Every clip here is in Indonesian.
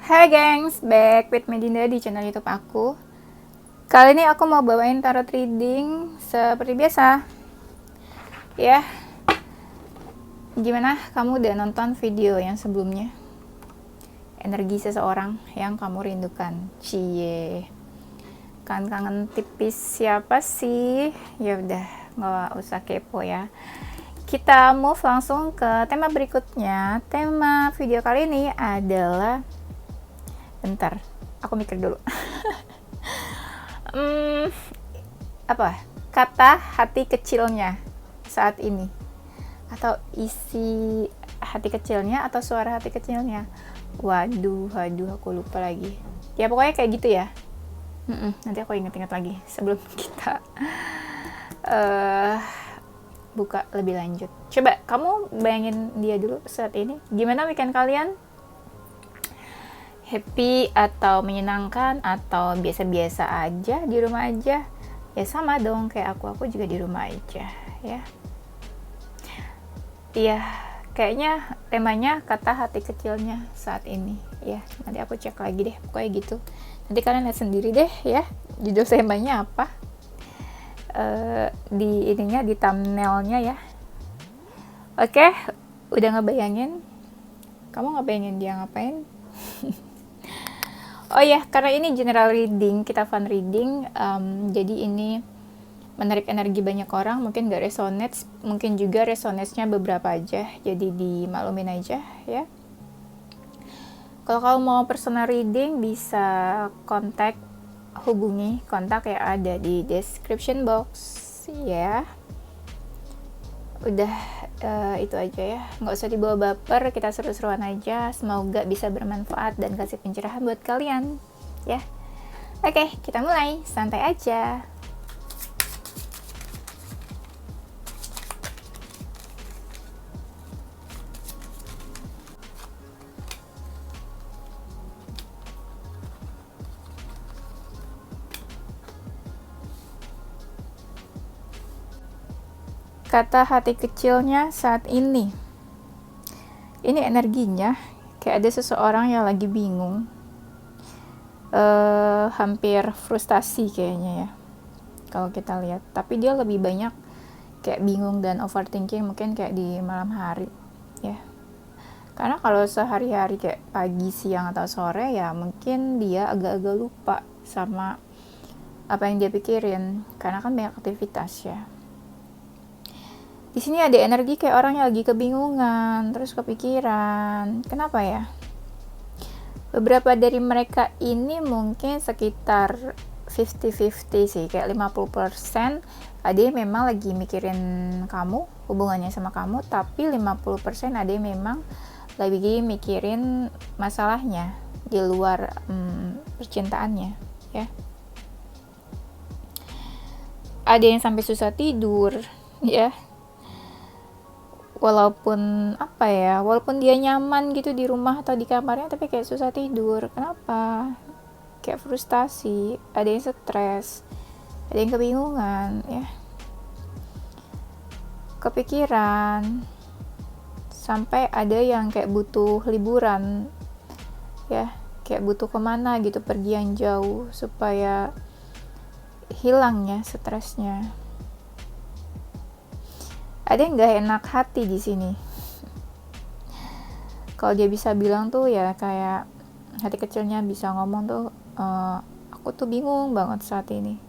Hai gengs, back with Medinda di channel YouTube aku. Kali ini aku mau bawain tarot reading seperti biasa. Ya, gimana kamu udah nonton video yang sebelumnya? Energi seseorang yang kamu rindukan. Cie. Kangen tipis siapa sih? Ya udah, nggak usah kepo ya. Kita move langsung ke tema berikutnya. Tema video kali ini adalah, bentar, aku mikir dulu. Apa? Kata hati kecilnya saat ini, atau isi hati kecilnya, atau suara hati kecilnya. Waduh, aku lupa lagi. Ya pokoknya kayak gitu ya. Nanti aku inget-inget lagi sebelum kita buka lebih lanjut. Coba kamu bayangin dia dulu saat ini. Gimana weekend kalian? Happy atau menyenangkan atau biasa-biasa aja di rumah aja? Ya sama dong kayak aku juga di rumah aja ya. Iya, kayaknya temanya kata hati kecilnya saat ini ya. Nanti aku cek lagi deh, pokoknya gitu. Nanti kalian lihat sendiri deh ya, judul temanya apa. Di ininya, di thumbnailnya ya. Oke, udah ngebayangin? Kamu ngebayangin dia ngapain? Oh ya, karena ini general reading, kita fun reading, jadi ini menarik energi banyak orang, mungkin gak resonate, mungkin juga resonate-nya beberapa aja, jadi dimaklumin aja ya. Kalau kamu mau personal reading, bisa hubungi kontak yang ada di description box ya. Udah itu aja ya, nggak usah dibawa baper, kita seru-seruan aja. Semoga bisa bermanfaat dan kasih pencerahan buat kalian ya. Oke, kita mulai, santai aja. Kata hati kecilnya saat ini. Ini energinya kayak ada seseorang yang lagi bingung, hampir frustasi kayaknya ya kalau kita lihat. Tapi dia lebih banyak kayak bingung dan overthinking, mungkin kayak di malam hari ya. Karena kalau sehari-hari kayak pagi, siang, atau sore ya mungkin dia agak-agak lupa sama apa yang dia pikirin karena kan banyak aktivitas ya. Di sini ada energi kayak orang yang lagi kebingungan, terus kepikiran. Kenapa ya? Beberapa dari mereka ini mungkin sekitar 50-50 sih, kayak 50% ada yang memang lagi mikirin kamu, hubungannya sama kamu, tapi 50% ada yang memang lagi mikirin masalahnya di luar percintaannya ya. Ada yang sampai susah tidur ya, walaupun dia nyaman gitu di rumah atau di kamarnya, tapi kayak susah tidur. Kenapa? Kayak frustasi, ada yang stres, ada yang kebingungan ya, kepikiran, sampai ada yang kayak butuh liburan ya, kayak butuh kemana gitu, pergi yang jauh supaya hilang ya stresnya. Ada yang gak enak hati di sini. Kalau dia bisa bilang tuh ya, kayak hati kecilnya bisa ngomong tuh, aku tuh bingung banget saat ini.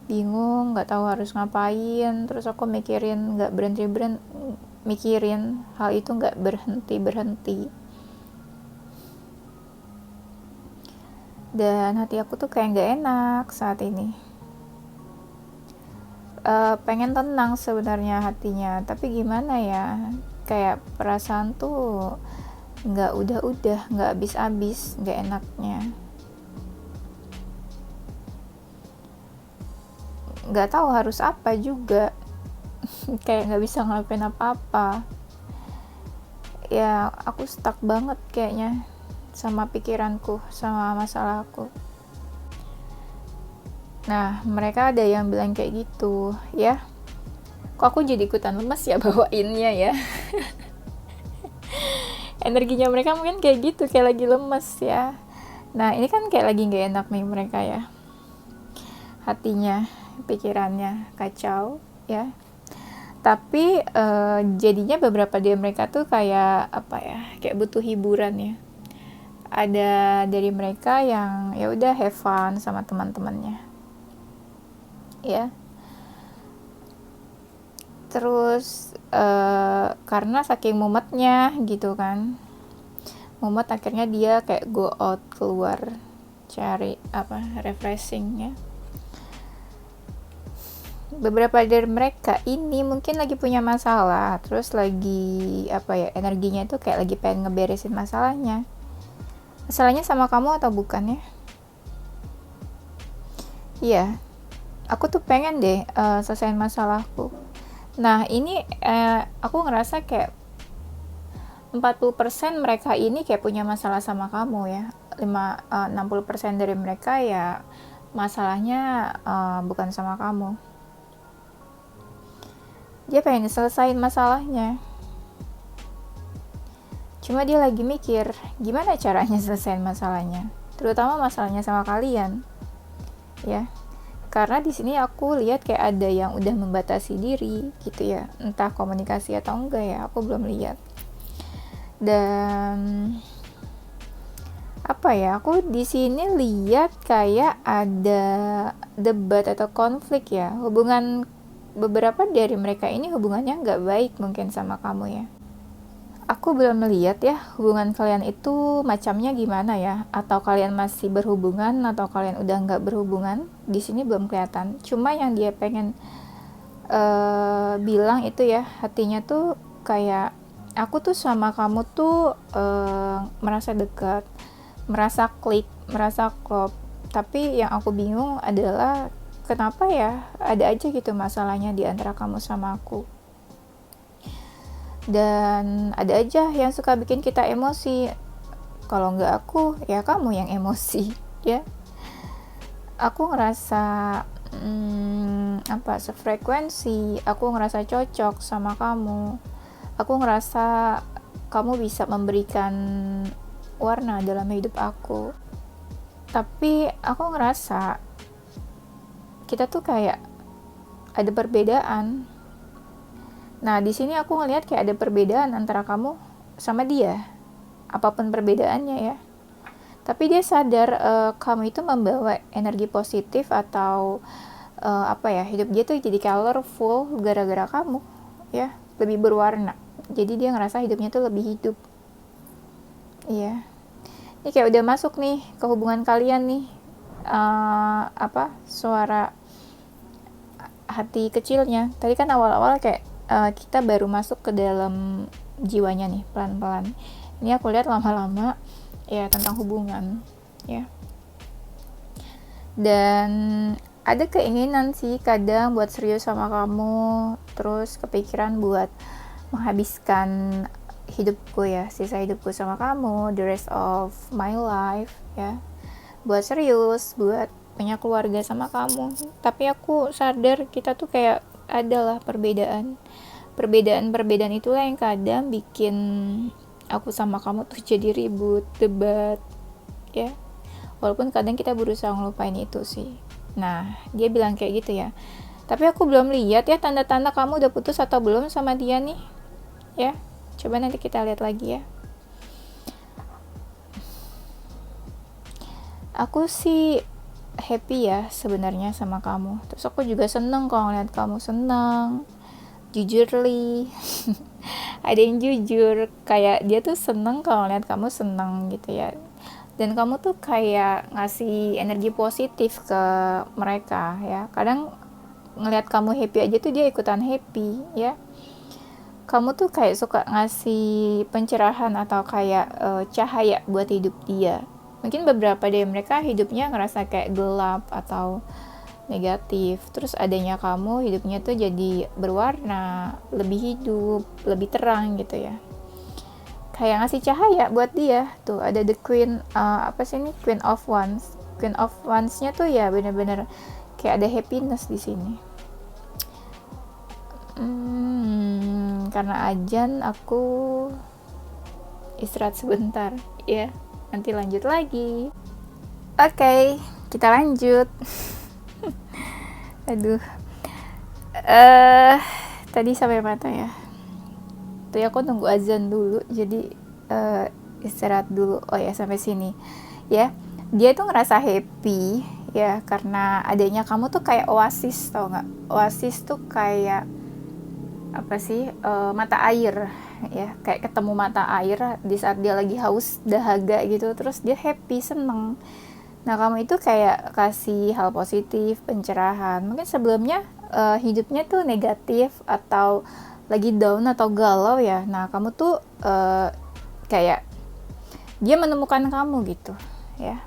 Bingung, gak tahu harus ngapain. Terus aku mikirin, gak berhenti mikirin hal itu, gak berhenti. Dan hati aku tuh kayak gak enak saat ini. Pengen tenang sebenarnya hatinya, tapi gimana ya, kayak perasaan tuh nggak udah, nggak habis, nggak enaknya, nggak tahu harus apa juga. Kayak nggak bisa ngelakuin apa-apa ya. Aku stuck banget kayaknya sama pikiranku, sama masalahku. Nah, mereka ada yang bilang kayak gitu ya. Kok aku jadi ikutan lemes ya bawainnya ya. energinya mereka mungkin kayak gitu, kayak lagi lemes ya. Nah ini kan kayak lagi nggak enak nih mereka ya, hatinya, pikirannya kacau ya. Tapi jadinya beberapa dari mereka tuh kayak apa ya, kayak butuh hiburan ya. Ada dari mereka yang ya udah have fun sama teman-temannya ya. Terus karena saking mumetnya gitu kan, mumet akhirnya dia kayak go out, keluar cari apa, refreshing ya. Beberapa dari mereka ini mungkin lagi punya masalah, terus lagi apa ya, energinya itu kayak lagi pengen ngeberesin masalahnya. Masalahnya sama kamu atau bukan ya? Iya, aku tuh pengen deh selesaiin masalahku. Nah ini aku ngerasa kayak 40% mereka ini kayak punya masalah sama kamu ya. 60% dari mereka ya masalahnya bukan sama kamu. Dia pengen selesaiin masalahnya. Cuma dia lagi mikir gimana caranya selesaiin masalahnya. Terutama masalahnya sama kalian. Ya. Karena di sini aku lihat kayak ada yang udah membatasi diri gitu ya. Entah komunikasi atau enggak ya, aku belum lihat. Dan apa ya, aku di sini lihat kayak ada debat atau konflik ya. Hubungan beberapa dari mereka ini hubungannya nggak baik mungkin sama kamu ya. Aku belum melihat ya hubungan kalian itu macamnya gimana ya, atau kalian masih berhubungan atau kalian udah nggak berhubungan. Di sini belum kelihatan. Cuma yang dia pengen bilang itu ya, hatinya tuh kayak aku tuh sama kamu tuh merasa dekat, merasa klik, merasa klop. Tapi yang aku bingung adalah kenapa ya ada aja gitu masalahnya di antara kamu sama aku. Dan ada aja yang suka bikin kita emosi. Kalau nggak aku, ya kamu yang emosi ya. Aku ngerasa sefrekuensi, aku ngerasa cocok sama kamu. Aku ngerasa kamu bisa memberikan warna dalam hidup aku. Tapi aku ngerasa kita tuh kayak ada perbedaan. Nah, di sini aku ngelihat kayak ada perbedaan antara kamu sama dia. Apapun perbedaannya ya. Tapi dia sadar kamu itu membawa energi positif atau hidup dia tuh jadi colorful gara-gara kamu ya, lebih berwarna. Jadi dia ngerasa hidupnya tuh lebih hidup. Iya. Ini kayak udah masuk nih ke hubungan kalian nih. Suara hati kecilnya. Tadi kan awal-awal kayak kita baru masuk ke dalam jiwanya nih pelan-pelan. Ini aku lihat lama-lama ya tentang hubungan ya. Dan ada keinginan sih kadang buat serius sama kamu, terus kepikiran buat menghabiskan hidupku ya, sisa hidupku sama kamu, the rest of my life ya. Buat serius, buat punya keluarga sama kamu. Tapi aku sadar kita tuh kayak adalah perbedaan itulah yang kadang bikin aku sama kamu tuh jadi ribut, debat ya. Walaupun kadang kita berusaha ngelupain itu sih. Nah dia bilang kayak gitu ya, tapi aku belum lihat ya tanda-tanda kamu udah putus atau belum sama dia nih ya. Coba nanti kita lihat lagi ya. Aku sih happy ya sebenarnya sama kamu. Terus aku juga seneng kalau ngeliat kamu seneng, jujurly. Ada yang jujur, kayak dia tuh seneng kalau ngeliat kamu seneng gitu ya. Dan kamu tuh kayak ngasih energi positif ke mereka ya. Kadang ngeliat kamu happy aja tuh dia ikutan happy ya. Kamu tuh kayak suka ngasih pencerahan atau kayak cahaya buat hidup dia. Mungkin beberapa dari mereka hidupnya ngerasa kayak gelap atau negatif. Terus adanya kamu hidupnya tuh jadi berwarna, lebih hidup, lebih terang gitu ya. Kayak ngasih cahaya buat dia. Tuh ada the queen, Queen of Wands. Queen of Wands-nya tuh ya bener-bener kayak ada happiness di sini. Karena ajan aku istirahat sebentar ya, nanti lanjut lagi. Oke, kita lanjut. Aduh, tadi sampai mana ya? Tadi aku nunggu azan dulu, jadi istirahat dulu. Oh ya, sampai sini ya. Dia tuh ngerasa happy ya karena adanya kamu tuh kayak oasis, tau nggak? Oasis tuh kayak apa sih, mata air ya, kayak ketemu mata air di saat dia lagi haus dahaga gitu, terus dia happy, seneng. Nah kamu itu kayak kasih hal positif, pencerahan. Mungkin sebelumnya hidupnya tuh negatif atau lagi down atau galau ya. Nah kamu tuh kayak dia menemukan kamu gitu ya.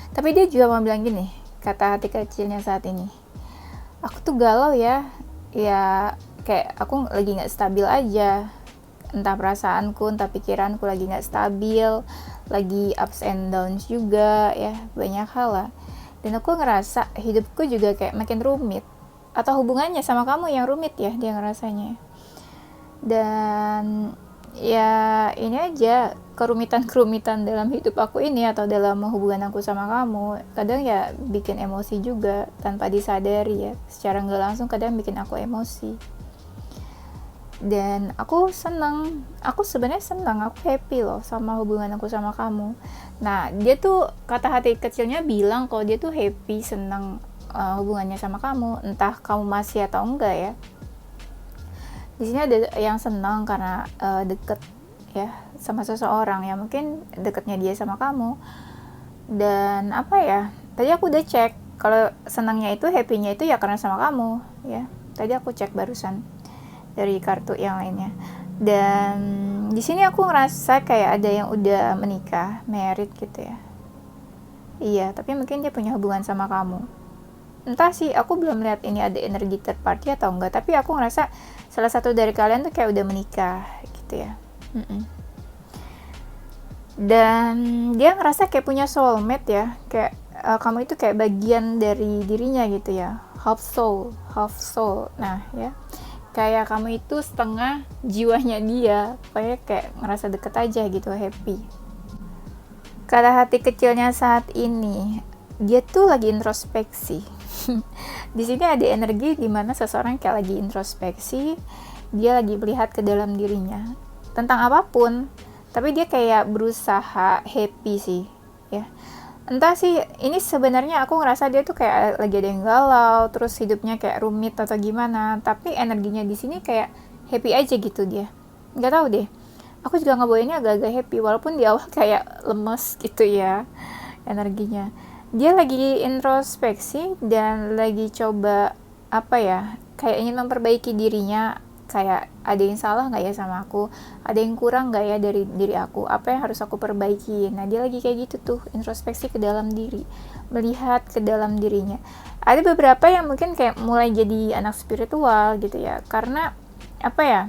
Tapi dia juga mau bilang gini, kata hati kecilnya saat ini, aku tuh galau ya, kayak aku lagi nggak stabil aja, entah perasaanku, entah pikiranku lagi nggak stabil, lagi ups and downs juga ya, banyak hal lah. Dan aku ngerasa hidupku juga kayak makin rumit, atau hubungannya sama kamu yang rumit ya dia ngerasanya. Dan ya ini aja, kerumitan dalam hidup aku ini atau dalam hubungan aku sama kamu kadang ya bikin emosi juga tanpa disadari ya, secara nggak langsung kadang bikin aku emosi. Dan aku sebenarnya senang, aku happy loh sama hubungan aku sama kamu. Nah dia tuh, kata hati kecilnya bilang kalau dia tuh happy, senang hubungannya sama kamu, entah kamu masih atau enggak ya. Di sini ada yang senang karena deket ya sama seseorang ya, mungkin deketnya dia sama kamu. Dan apa ya, tadi aku udah cek kalau senangnya itu, happy-nya itu ya karena sama kamu ya. Tadi aku cek barusan dari kartu yang lainnya. Dan di sini aku ngerasa kayak ada yang udah menikah, married gitu ya. Iya, tapi mungkin dia punya hubungan sama kamu. Entah sih, aku belum lihat ini ada energi third party atau enggak, tapi aku ngerasa salah satu dari kalian tuh kayak udah menikah gitu ya. Dan dia ngerasa kayak punya soulmate ya, kayak kamu itu kayak bagian dari dirinya gitu ya, half soul. Nah ya, kayak kamu itu setengah jiwanya dia, pokoknya kayak ngerasa deket aja gitu, happy. Kata hati kecilnya saat ini, dia tuh lagi introspeksi. Di sini ada energi di mana seseorang kayak lagi introspeksi, dia lagi melihat ke dalam dirinya tentang apapun, tapi dia kayak berusaha happy sih ya. Entah sih, ini sebenarnya aku ngerasa dia tuh kayak lagi ada yang galau, terus hidupnya kayak rumit atau gimana, tapi energinya di sini kayak happy aja gitu dia. Nggak tahu deh, aku juga ngebawainnya agak-agak happy walaupun di awal kayak lemes gitu ya energinya. Dia lagi introspeksi dan lagi coba apa ya, kayak ingin memperbaiki dirinya, kayak ada yang salah nggak ya sama aku, ada yang kurang nggak ya dari diri aku, apa yang harus aku perbaiki. Nah dia lagi kayak gitu tuh, introspeksi ke dalam diri, melihat ke dalam dirinya. Ada beberapa yang mungkin kayak mulai jadi anak spiritual gitu ya, karena apa ya,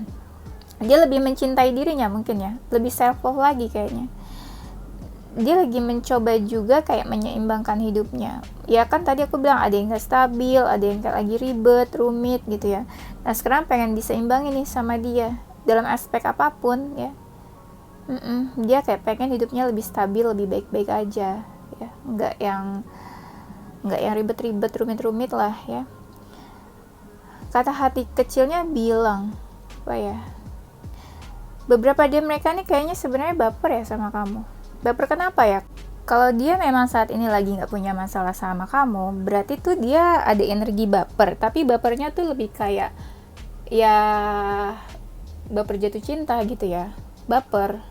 dia lebih mencintai dirinya mungkin ya, lebih self love lagi kayaknya. Dia lagi mencoba juga kayak menyeimbangkan hidupnya. Ya kan tadi aku bilang ada yang gak stabil, ada yang kayak lagi ribet, rumit gitu ya. Nah sekarang pengen diseimbangin nih sama dia dalam aspek apapun ya. Dia kayak pengen hidupnya lebih stabil, lebih baik-baik aja ya. Nggak yang ribet-ribet, rumit-rumit lah ya. Kata hati kecilnya bilang apa ya, beberapa dari mereka nih kayaknya sebenarnya baper ya sama kamu. Baper kenapa ya? Kalau dia memang saat ini lagi nggak punya masalah sama kamu, berarti tuh dia ada energi baper. Tapi bapernya tuh lebih kayak ya baper jatuh cinta gitu ya. Baper.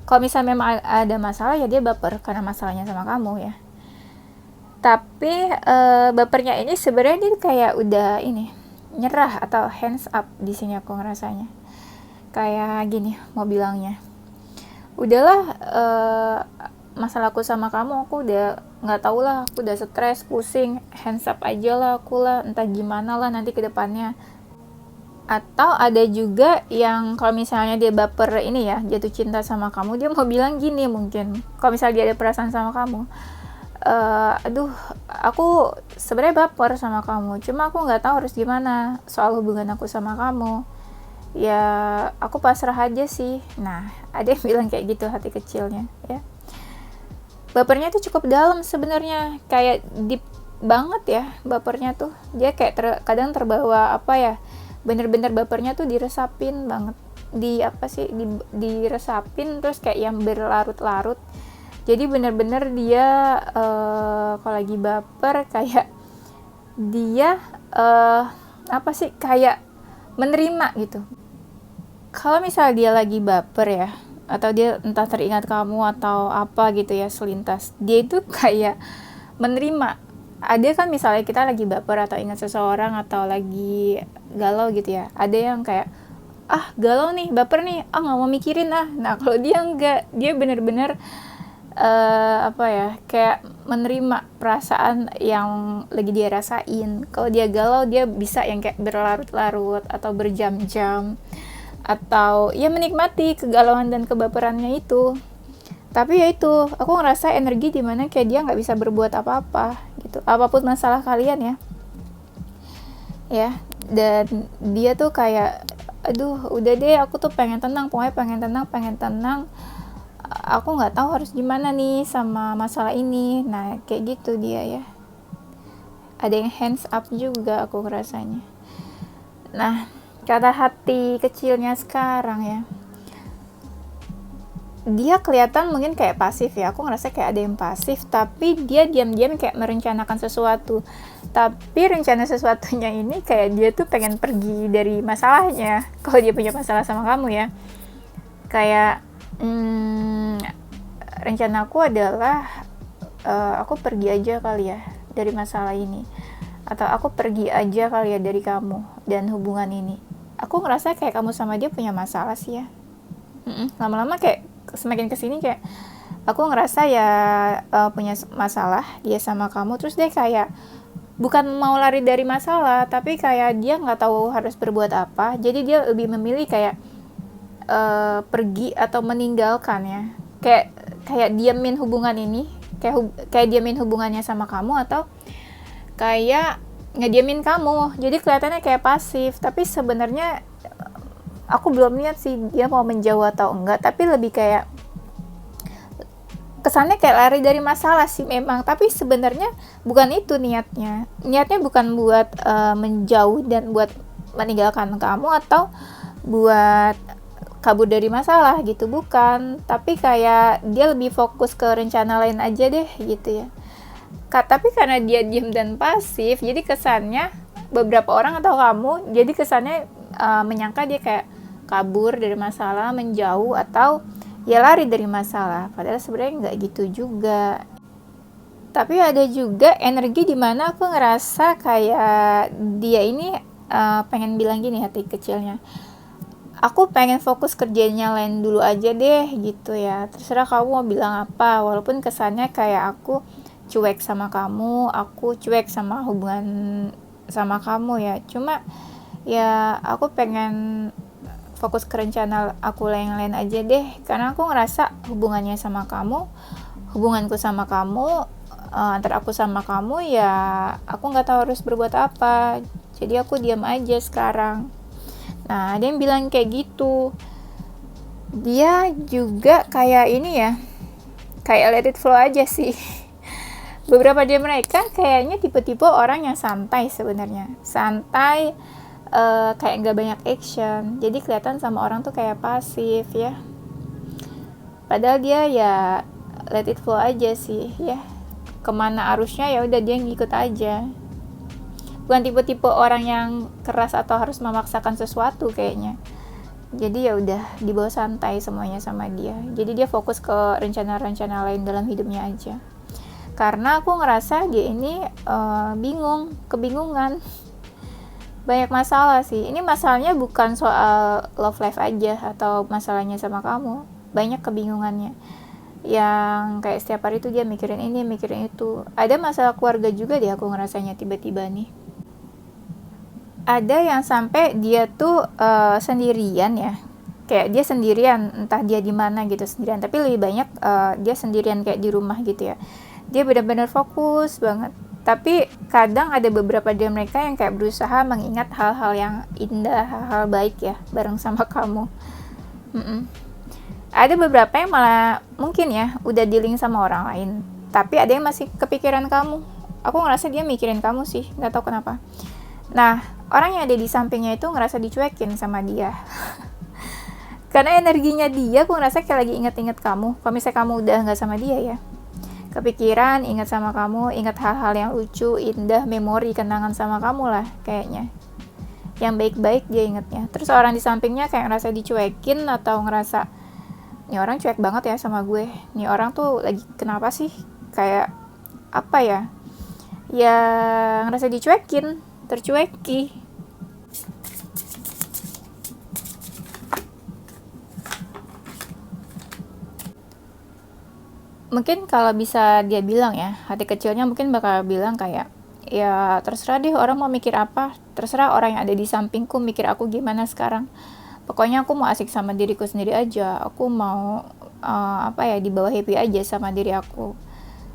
Kalau misalnya memang ada masalah ya dia baper karena masalahnya sama kamu ya. Tapi bapernya ini sebenarnya dia kayak udah ini nyerah atau hands up di sini aku ngerasanya. Kayak gini mau bilangnya. Udahlah, masalahku sama kamu aku udah nggak tahu lah, aku udah stres, pusing, hands up aja lah aku lah, entah gimana lah nanti ke depannya. Atau ada juga yang kalau misalnya dia baper ini ya, jatuh cinta sama kamu, dia mau bilang gini mungkin, kalau misalnya dia ada perasaan sama kamu, aduh aku sebenarnya baper sama kamu, cuma aku nggak tahu harus gimana soal hubungan aku sama kamu ya aku pasrah aja sih. Nah, ada yang bilang kayak gitu hati kecilnya ya. Bapernya tuh cukup dalam sebenarnya, kayak deep banget ya bapernya tuh. Dia kayak kadang terbawa apa ya, bener-bener bapernya tuh diresapin banget, diresapin terus kayak yang berlarut-larut. Jadi bener-bener dia kalau lagi baper kayak dia apa sih, kayak menerima gitu. Kalau misal dia lagi baper ya, atau dia entah teringat kamu atau apa gitu ya selintas, dia itu kayak menerima. Ada kan misalnya kita lagi baper atau ingat seseorang atau lagi galau gitu ya, ada yang kayak galau nih, baper nih, nggak mau mikirin Nah kalau dia enggak, dia bener-bener apa ya, kayak menerima perasaan yang lagi dia rasain. Kalau dia galau, dia bisa yang kayak berlarut-larut atau berjam-jam, atau ya menikmati kegalauan dan kebaperannya itu. Tapi ya itu, aku ngerasa energi dimana kayak dia nggak bisa berbuat apa-apa gitu, apapun masalah kalian ya. Dan dia tuh kayak, aduh udah deh, aku tuh pengen tenang, pokoknya pengen tenang, aku nggak tahu harus gimana nih sama masalah ini. Nah kayak gitu dia ya. Ada yang hands up juga aku ngerasanya. Nah, kata hati kecilnya sekarang ya, dia kelihatan mungkin kayak pasif ya. Aku ngerasa kayak ada yang pasif, tapi dia diam-diam kayak merencanakan sesuatu. Tapi rencana sesuatunya ini kayak dia tuh pengen pergi dari masalahnya. Kalau dia punya masalah sama kamu ya, kayak rencana aku adalah aku pergi aja kali ya dari masalah ini, atau aku pergi aja kali ya dari kamu dan hubungan ini. Aku ngerasa kayak kamu sama dia punya masalah sih ya. Lama-lama kayak semakin kesini kayak aku ngerasa ya punya masalah dia sama kamu. Terus dia kayak bukan mau lari dari masalah, tapi kayak dia nggak tahu harus berbuat apa. Jadi dia lebih memilih kayak pergi atau meninggalkan ya. Kayak diamin hubungan ini, kayak diamin hubungannya sama kamu, atau kayak ngediamin kamu. Jadi kelihatannya kayak pasif, tapi sebenarnya aku belum lihat sih dia mau menjauh atau enggak, tapi lebih kayak kesannya kayak lari dari masalah sih memang, tapi sebenarnya bukan itu niatnya. Niatnya bukan buat menjauh dan buat meninggalkan kamu atau buat kabur dari masalah gitu, bukan. Tapi kayak dia lebih fokus ke rencana lain aja deh gitu ya. Tapi karena dia diam dan pasif, jadi kesannya beberapa orang atau kamu, jadi kesannya menyangka dia kayak kabur dari masalah, menjauh, atau ya lari dari masalah. Padahal sebenarnya nggak gitu juga. Tapi ada juga energi dimana aku ngerasa kayak dia ini pengen bilang gini hati kecilnya, aku pengen fokus kerjanya lain dulu aja deh gitu ya, terserah kamu mau bilang apa. Walaupun kesannya kayak aku cuek sama kamu, aku cuek sama hubungan sama kamu ya, cuma ya aku pengen fokus ke rencana aku lain-lain aja deh. Karena aku ngerasa hubungannya sama kamu, hubunganku sama kamu, antara aku sama kamu ya, aku nggak tahu harus berbuat apa. Jadi aku diam aja sekarang. Nah, ada yang bilang kayak gitu. Dia juga kayak ini ya, kayak let it flow aja sih. Beberapa dari mereka kayaknya tipe-tipe orang yang santai sebenarnya. Santai, kayak nggak banyak action. Jadi kelihatan sama orang tuh kayak pasif ya. Padahal dia ya let it flow aja sih ya. Kemana arusnya ya udah dia ngikut aja. Bukan tipe-tipe orang yang keras atau harus memaksakan sesuatu kayaknya. Jadi ya udah dibawa santai semuanya sama dia. Jadi dia fokus ke rencana-rencana lain dalam hidupnya aja. Karena aku ngerasa dia ini kebingungan. Banyak masalah sih. Ini masalahnya bukan soal love life aja atau masalahnya sama kamu. Banyak kebingungannya. Yang kayak setiap hari tuh dia mikirin ini, mikirin itu. Ada masalah keluarga juga deh aku ngerasanya tiba-tiba nih. Ada yang sampai dia tuh sendirian ya, kayak dia sendirian, entah dia di mana gitu sendirian, tapi lebih banyak dia sendirian kayak di rumah gitu ya. Dia benar-benar fokus banget Tapi kadang ada beberapa dari mereka yang kayak berusaha mengingat hal-hal yang indah, hal-hal baik ya bareng sama kamu. Ada beberapa yang malah mungkin ya udah dealing sama orang lain, tapi ada yang masih kepikiran kamu. Aku ngerasa dia mikirin kamu sih, nggak tahu kenapa. Nah, orang yang ada di sampingnya itu ngerasa dicuekin sama dia. Karena energinya dia, aku ngerasa kayak lagi inget-inget kamu. Kalau misalnya kamu udah nggak sama dia ya, kepikiran, ingat sama kamu, ingat hal-hal yang lucu, indah, memori, kenangan sama kamu lah kayaknya. Yang baik-baik dia ingetnya. Terus orang di sampingnya kayak ngerasa dicuekin atau ngerasa, nih orang cuek banget ya sama gue. Nih orang tuh lagi kenapa sih? Kayak apa ya? Ya ngerasa dicuekin, tercueki. Mungkin kalau bisa dia bilang ya, hati kecilnya mungkin bakal bilang kayak, ya terserah deh orang mau mikir apa, terserah orang yang ada di sampingku mikir aku gimana sekarang. Pokoknya aku mau asik sama diriku sendiri aja, aku mau dibawa happy aja sama diri aku.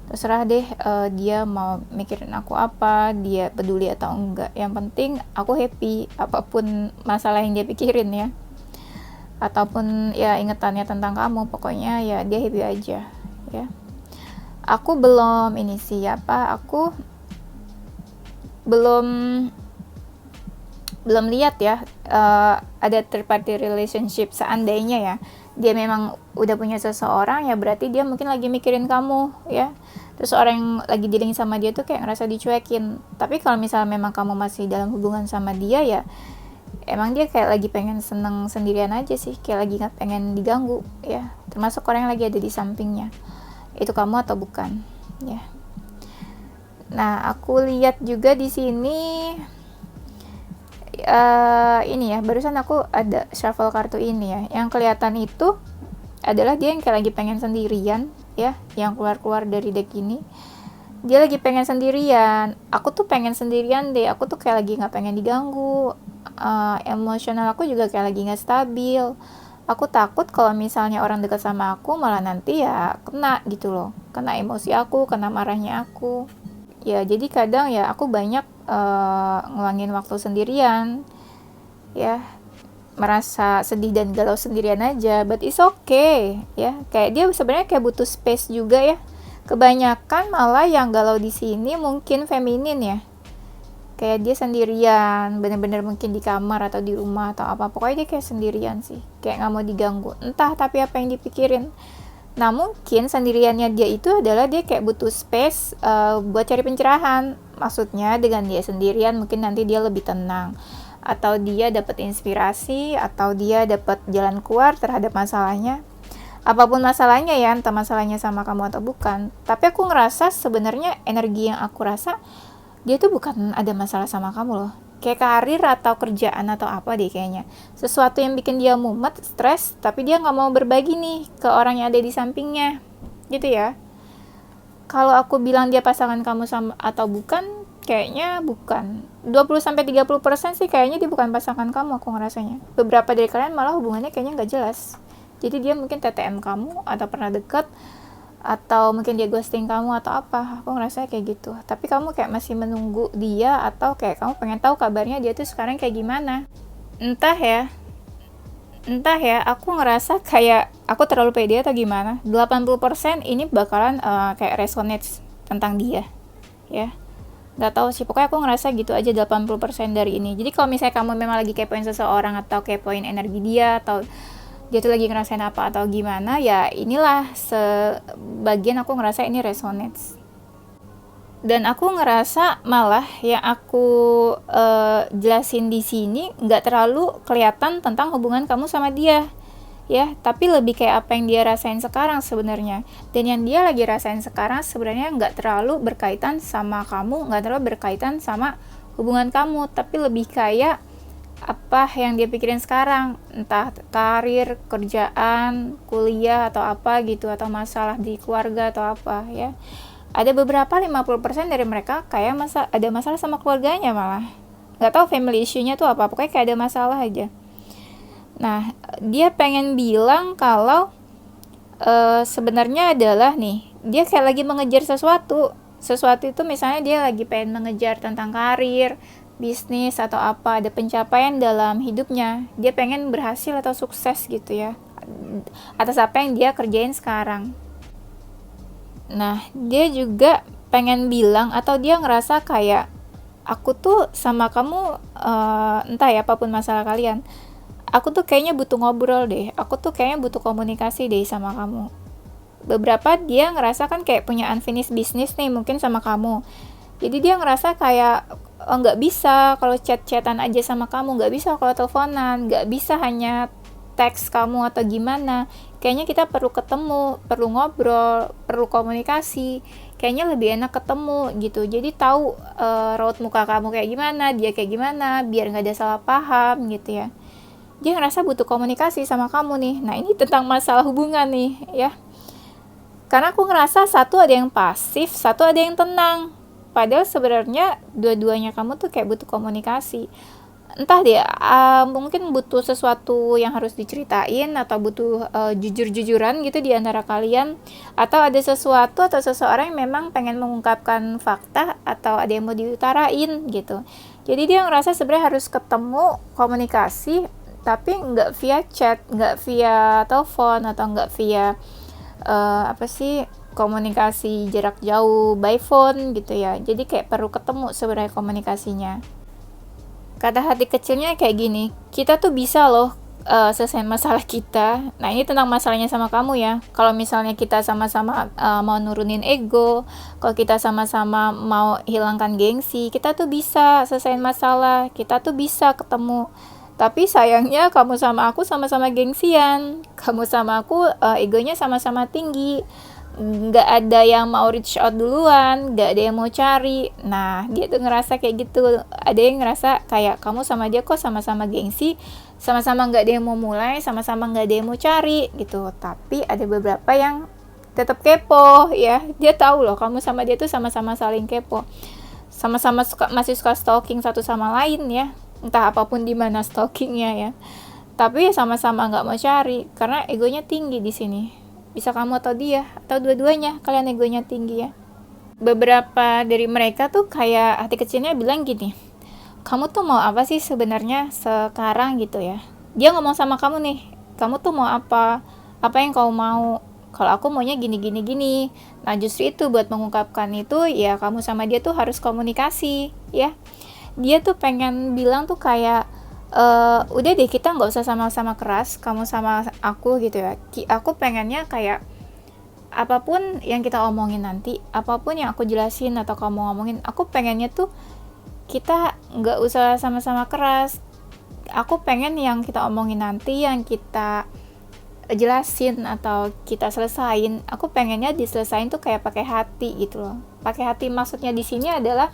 Terserah deh dia mau mikirin aku apa, dia peduli atau enggak. Yang penting aku happy, apapun masalah yang dia pikirin ya. Ataupun ya ingetannya tentang kamu, pokoknya ya dia happy aja ya. Aku belum aku belum lihat ya ada third party relationship. Seandainya ya dia memang udah punya seseorang, ya berarti dia mungkin lagi mikirin kamu ya. Terus orang yang lagi dealing sama dia tuh kayak ngerasa dicuekin. Tapi kalau misalnya memang kamu masih dalam hubungan sama dia ya, emang dia kayak lagi pengen seneng sendirian aja sih, kayak lagi nggak pengen diganggu ya. Termasuk orang yang lagi ada di sampingnya, itu kamu atau bukan ya. Nah, aku lihat juga di sini ini ya, barusan aku ada shuffle kartu ini ya. Yang kelihatan itu adalah dia yang kayak lagi pengen sendirian ya, yang keluar dari deck ini. Dia lagi pengen sendirian. Aku tuh pengen sendirian deh. Aku tuh kayak lagi nggak pengen diganggu. Emosional aku juga kayak lagi nggak stabil. Aku takut kalau misalnya orang dekat sama aku malah nanti ya kena gitu loh, kena emosi aku, kena marahnya aku ya. Jadi kadang ya aku banyak ngeluangin waktu sendirian ya, merasa sedih dan galau sendirian aja, but it's okay ya. Kayak dia sebenarnya kayak butuh space juga ya. Kebanyakan malah yang galau di sini mungkin feminin ya, kayak dia sendirian, bener-bener mungkin di kamar atau di rumah atau apa, pokoknya dia kayak sendirian sih, kayak nggak mau diganggu, entah tapi apa yang dipikirin. Nah mungkin sendiriannya dia itu adalah dia kayak butuh space buat cari pencerahan. Maksudnya dengan dia sendirian mungkin nanti dia lebih tenang, atau dia dapat inspirasi, atau dia dapat jalan keluar terhadap masalahnya. Apapun masalahnya ya, entah masalahnya sama kamu atau bukan. Tapi aku ngerasa sebenarnya energi yang aku rasa, dia tuh bukan ada masalah sama kamu loh. Kayak karir atau kerjaan atau apa deh kayaknya. Sesuatu yang bikin dia mumet, stres, tapi dia nggak mau berbagi nih ke orang yang ada di sampingnya. Gitu ya. Kalau aku bilang dia pasangan kamu sama atau bukan, kayaknya bukan. 20-30% sih kayaknya dia bukan pasangan kamu, aku ngerasanya. Beberapa dari kalian malah hubungannya kayaknya nggak jelas. Jadi dia mungkin TTM kamu atau pernah deket, atau mungkin dia ghosting kamu atau apa. Aku ngerasa kayak gitu. Tapi kamu kayak masih menunggu dia, atau kayak kamu pengen tahu kabarnya dia tuh sekarang kayak gimana. Entah ya, aku ngerasa kayak aku terlalu pede atau gimana. 80% ini bakalan kayak resonate tentang dia ya. Gak tahu sih, pokoknya aku ngerasa gitu aja 80% dari ini. Jadi kalau misalnya kamu memang lagi kepoin seseorang, atau kepoin energi dia, atau dia tuh lagi ngerasain apa atau gimana, ya inilah sebagian aku ngerasa ini resonates. Dan aku ngerasa malah yang aku jelasin di sini nggak terlalu kelihatan tentang hubungan kamu sama dia ya, tapi lebih kayak apa yang dia rasain sekarang sebenarnya. Dan yang dia lagi rasain sekarang sebenarnya nggak terlalu berkaitan sama kamu, nggak terlalu berkaitan sama hubungan kamu, tapi lebih kayak apa yang dia pikirin sekarang, entah karir, kerjaan, kuliah atau apa gitu, atau masalah di keluarga atau apa ya. Ada beberapa 50% dari mereka kayak ada masalah sama keluarganya, malah nggak tahu family issue-nya tuh apa, pokoknya kayak ada masalah aja. Nah, dia pengen bilang kalau sebenarnya adalah nih, dia kayak lagi mengejar sesuatu sesuatu itu, misalnya dia lagi pengen mengejar tentang karir, bisnis atau apa, ada pencapaian dalam hidupnya, dia pengen berhasil atau sukses gitu ya atas apa yang dia kerjain sekarang. Nah, dia juga pengen bilang atau dia ngerasa kayak aku tuh sama kamu, entah ya apapun masalah kalian, aku tuh kayaknya butuh ngobrol deh, aku tuh kayaknya butuh komunikasi deh sama kamu. Beberapa dia ngerasa kan kayak punya unfinished business nih mungkin sama kamu, jadi dia ngerasa kayak nggak bisa kalau chat-chatan aja sama kamu, nggak bisa kalau teleponan, nggak bisa hanya teks kamu atau gimana, kayaknya kita perlu ketemu, perlu ngobrol, perlu komunikasi, kayaknya lebih enak ketemu gitu, jadi tahu raut muka kamu kayak gimana, dia kayak gimana, biar nggak ada salah paham gitu ya. Dia ngerasa butuh komunikasi sama kamu nih. Nah, ini tentang masalah hubungan nih ya, karena aku ngerasa satu ada yang pasif, satu ada yang tenang, padahal sebenarnya dua-duanya kamu tuh kayak butuh komunikasi. Entah deh, mungkin butuh sesuatu yang harus diceritain atau butuh jujur-jujuran gitu di antara kalian, atau ada sesuatu atau seseorang yang memang pengen mengungkapkan fakta atau ada yang mau diutarain gitu. Jadi dia ngerasa sebenarnya harus ketemu, komunikasi, tapi nggak via chat, nggak via telepon, atau nggak via komunikasi jarak jauh by phone gitu ya. Jadi kayak perlu ketemu sebenarnya komunikasinya. Kata hati kecilnya kayak gini, kita tuh bisa loh selesai masalah kita. Nah, ini tentang masalahnya sama kamu ya. Kalau misalnya kita sama-sama mau nurunin ego, kalau kita sama-sama mau hilangkan gengsi, kita tuh bisa selesai masalah, kita tuh bisa ketemu. Tapi sayangnya kamu sama aku sama-sama gengsian, kamu sama aku egonya sama-sama tinggi, nggak ada yang mau reach out duluan, nggak ada yang mau cari. Nah, dia tuh ngerasa kayak gitu, ada yang ngerasa kayak kamu sama dia kok sama-sama gengsi, sama-sama nggak ada yang mau mulai, sama-sama nggak ada yang mau cari gitu. Tapi ada beberapa yang tetap kepo ya, dia tahu loh kamu sama dia tuh sama-sama saling kepo, sama-sama masih suka stalking satu sama lain ya, entah apapun di mana stalkingnya ya. Tapi ya sama-sama nggak mau cari karena egonya tinggi di sini. Bisa kamu atau dia, atau dua-duanya kalian egonya tinggi ya. Beberapa dari mereka tuh kayak hati kecilnya bilang gini, kamu tuh mau apa sih sebenarnya sekarang gitu ya. Dia ngomong sama kamu nih, kamu tuh mau apa, apa yang kau mau. Kalau aku maunya gini gini gini. Nah, justru itu buat mengungkapkan itu ya kamu sama dia tuh harus komunikasi ya. Dia tuh pengen bilang tuh kayak udah deh kita nggak usah sama-sama keras, kamu sama aku gitu ya. Aku pengennya kayak apapun yang kita omongin nanti, apapun yang aku jelasin atau kamu ngomongin, aku pengennya tuh kita nggak usah sama-sama keras. Aku pengen yang kita omongin nanti, yang kita jelasin atau kita selesain, aku pengennya diselesain tuh kayak pakai hati gitu loh. Pakai hati maksudnya di sini adalah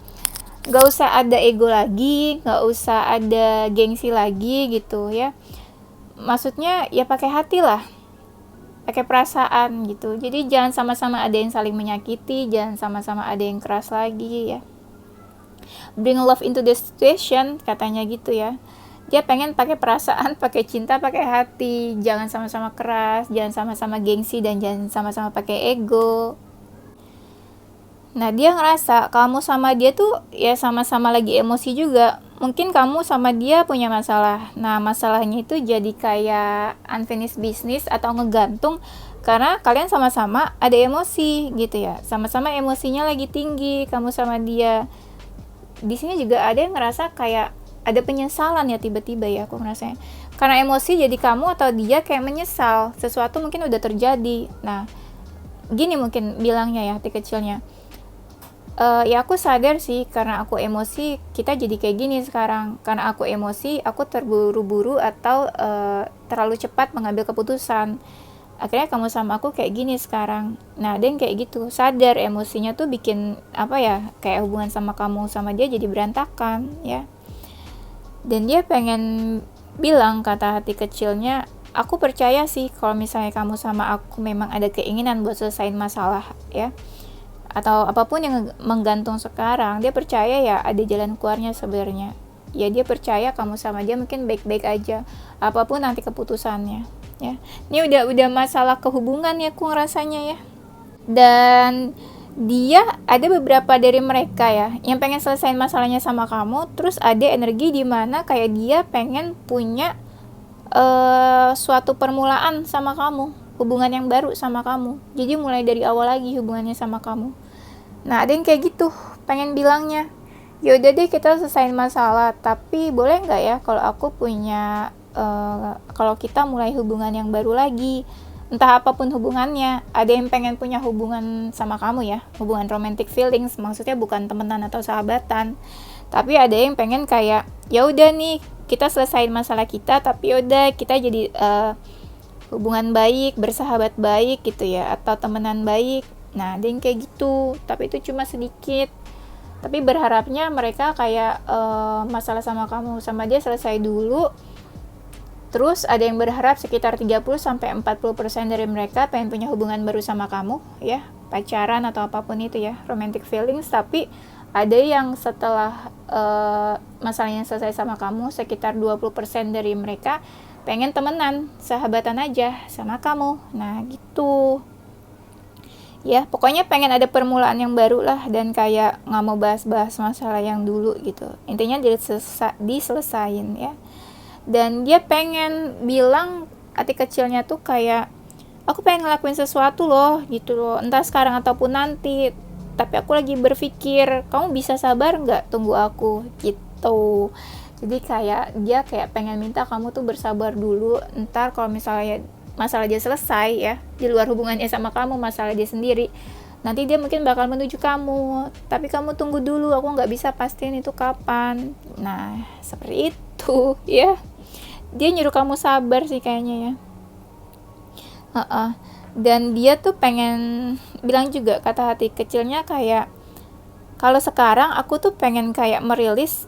nggak usah ada ego lagi, nggak usah ada gengsi lagi gitu ya. Maksudnya ya pakai hati lah, pakai perasaan gitu. Jadi jangan sama-sama ada yang saling menyakiti, jangan sama-sama ada yang keras lagi ya. Bring love into the situation, katanya gitu ya. Dia pengen pakai perasaan, pakai cinta, pakai hati, jangan sama-sama keras, jangan sama-sama gengsi, dan jangan sama-sama pakai ego. Nah, dia ngerasa kamu sama dia tuh ya sama-sama lagi emosi juga. Mungkin kamu sama dia punya masalah. Nah, masalahnya itu jadi kayak unfinished business atau ngegantung karena kalian sama-sama ada emosi gitu ya. Sama-sama emosinya lagi tinggi kamu sama dia. Di sini juga ada yang ngerasa kayak ada penyesalan ya tiba-tiba ya aku ngerasanya. Karena emosi jadi kamu atau dia kayak menyesal sesuatu mungkin udah terjadi. Nah, gini mungkin bilangnya ya hati kecilnya. Ya aku sadar sih karena aku emosi kita jadi kayak gini sekarang, karena aku emosi aku terburu-buru atau terlalu cepat mengambil keputusan, akhirnya kamu sama aku kayak gini sekarang. Nah, ada yang kayak gitu, sadar emosinya tuh bikin apa ya, kayak hubungan sama kamu sama dia jadi berantakan ya. Dan dia pengen bilang, kata hati kecilnya, aku percaya sih kalau misalnya kamu sama aku memang ada keinginan buat selesaiin masalah ya, atau apapun yang menggantung sekarang, dia percaya ya ada jalan keluarnya sebenarnya. Ya dia percaya kamu sama dia mungkin baik-baik aja, apapun nanti keputusannya ya. Ini udah masalah kehubungan ya aku ngerasanya ya. Dan dia ada beberapa dari mereka ya yang pengen selesaiin masalahnya sama kamu, terus ada energi di mana kayak dia pengen punya suatu permulaan sama kamu, hubungan yang baru sama kamu, jadi mulai dari awal lagi hubungannya sama kamu. Nah ada yang kayak gitu, pengen bilangnya yaudah deh kita selesaiin masalah, tapi boleh nggak ya kalau aku punya kalau kita mulai hubungan yang baru lagi, entah apapun hubungannya. Ada yang pengen punya hubungan sama kamu ya, hubungan romantic feelings, maksudnya bukan temenan atau sahabatan, tapi ada yang pengen kayak ya udah nih kita selesaiin masalah kita, tapi yaudah kita jadi hubungan baik, bersahabat baik gitu ya, atau temenan baik. Nah ada yang kayak gitu, tapi itu cuma sedikit, tapi berharapnya mereka kayak masalah sama kamu sama dia selesai dulu. Terus ada yang berharap sekitar 30-40% dari mereka pengen punya hubungan baru sama kamu ya, pacaran atau apapun itu ya, romantic feelings. Tapi ada yang setelah masalahnya selesai sama kamu, sekitar 20% dari mereka pengen temenan, sahabatan aja sama kamu. Nah gitu ya, pokoknya pengen ada permulaan yang baru lah, dan kayak nggak mau bahas-bahas masalah yang dulu gitu, intinya diselesain ya. Dan dia pengen bilang hati kecilnya tuh kayak aku pengen ngelakuin sesuatu loh gitu loh, entah sekarang ataupun nanti, tapi aku lagi berpikir kamu bisa sabar nggak tunggu aku gitu. Jadi kayak dia kayak pengen minta kamu tuh bersabar dulu, ntar kalau misalnya masalah dia selesai ya, di luar hubungannya sama kamu, masalah dia sendiri, nanti dia mungkin bakal menuju kamu, tapi kamu tunggu dulu, aku nggak bisa pastiin itu kapan. Nah seperti itu ya, dia nyuruh kamu sabar sih kayaknya ya. Dan dia tuh pengen bilang juga, kata hati kecilnya kayak kalau sekarang aku tuh pengen kayak merilis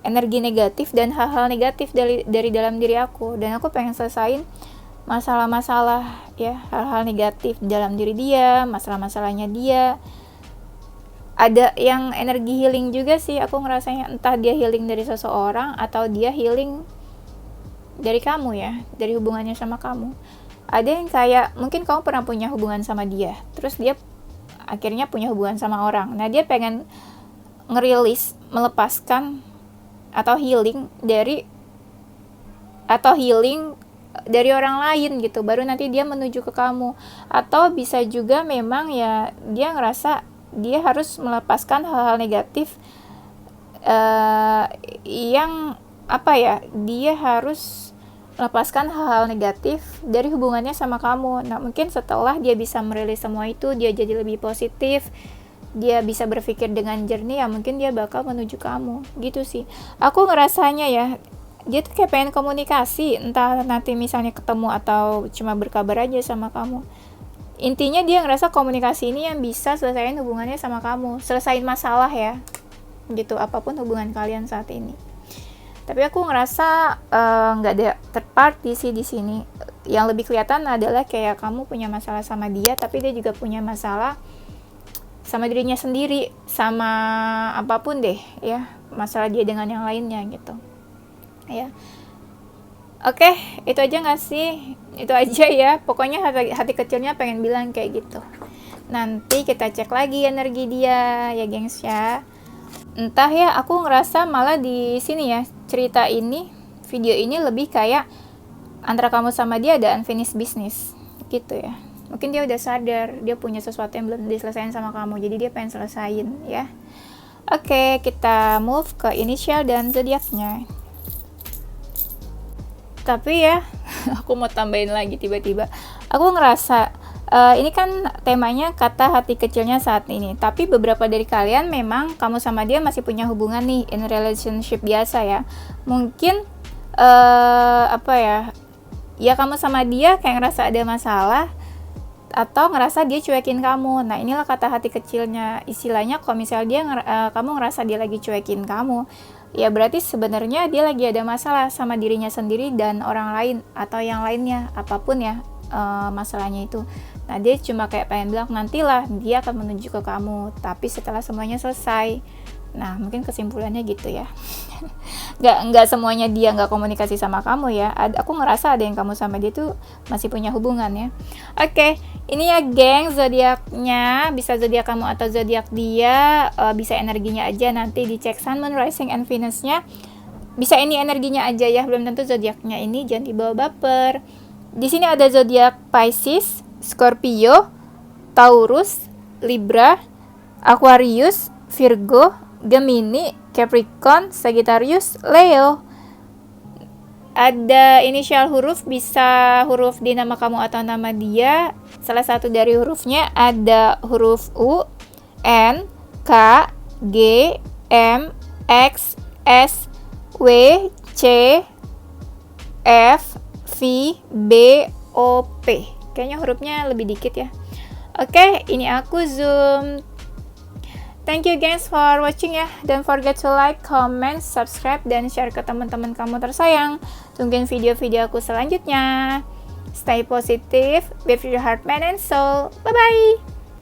energi negatif dan hal-hal negatif dari dalam diri aku, dan aku pengen selesain masalah-masalah ya, hal-hal negatif dalam diri dia, masalah-masalahnya dia. Ada yang energi healing juga sih aku ngerasanya, entah dia healing dari seseorang atau dia healing dari kamu ya, dari hubungannya sama kamu. Ada yang kayak mungkin kamu pernah punya hubungan sama dia, terus dia akhirnya punya hubungan sama orang. Nah dia pengen ngerilis, melepaskan atau healing dari orang lain gitu, baru nanti dia menuju ke kamu. Atau bisa juga memang ya dia ngerasa dia harus melepaskan hal-hal negatif yang apa ya, dia harus lepaskan hal-hal negatif dari hubungannya sama kamu. Nah mungkin setelah dia bisa merilis semua itu, dia jadi lebih positif, dia bisa berpikir dengan jernih ya, mungkin dia bakal menuju kamu gitu sih aku ngerasanya ya. Dia tuh kayak pengen komunikasi, entah nanti misalnya ketemu atau cuma berkabar aja sama kamu. Intinya dia ngerasa komunikasi ini yang bisa selesaiin hubungannya sama kamu, selesaiin masalah ya gitu, apapun hubungan kalian saat ini. Tapi aku ngerasa nggak ada third party sih di sini. Yang lebih kelihatan adalah kayak kamu punya masalah sama dia, tapi dia juga punya masalah sama dirinya sendiri, sama apapun deh ya, masalah dia dengan yang lainnya gitu ya. Oke, itu aja nggak sih? Itu aja ya, pokoknya hati kecilnya pengen bilang kayak gitu. Nanti kita cek lagi energi dia ya gengs ya. Entah ya, aku ngerasa malah di sini ya, cerita ini, video ini lebih kayak antara kamu sama dia ada unfinished business gitu ya. Mungkin dia udah sadar dia punya sesuatu yang belum diselesaikan sama kamu, jadi dia pengen selesain ya. Oke, kita move ke initial dan zodiaknya. Tapi ya aku mau tambahin lagi, tiba-tiba aku ngerasa ini kan temanya kata hati kecilnya saat ini, tapi beberapa dari kalian memang kamu sama dia masih punya hubungan nih, in relationship biasa ya. Mungkin apa ya kamu sama dia kayak ngerasa ada masalah atau ngerasa dia cuekin kamu. Nah inilah kata hati kecilnya, istilahnya kalau misalnya dia kamu ngerasa dia lagi cuekin kamu, ya berarti sebenarnya dia lagi ada masalah sama dirinya sendiri dan orang lain atau yang lainnya, apapun ya masalahnya itu. Nah dia cuma kayak pengen bilang nantilah dia akan menuju ke kamu, tapi setelah semuanya selesai. Nah, mungkin kesimpulannya gitu ya. Nggak semuanya dia nggak komunikasi sama kamu ya. Aku ngerasa ada yang kamu sama dia tuh masih punya hubungan ya. Oke, ini ya geng zodiaknya, bisa zodiak kamu atau zodiak dia, bisa energinya aja nanti dicek Sun, Moon, Rising, and Venus-nya. Bisa ini energinya aja ya, belum tentu zodiaknya ini, jangan dibawa baper. Di sini ada zodiak Pisces, Scorpio, Taurus, Libra, Aquarius, Virgo, Gemini, Capricorn, Sagittarius, Leo. Ada inisial huruf, bisa huruf di nama kamu atau nama dia. Salah satu dari hurufnya ada huruf U, N, K, G, M, X, S, W, C, F, V, B, O, P. Kayaknya hurufnya lebih dikit ya. Oke, ini aku zoom. Thank you guys for watching ya. Don't forget to like, comment, subscribe, dan share ke teman-teman kamu tersayang. Tungguin video-video aku selanjutnya. Stay positive with your heart, mind, and soul. Bye-bye.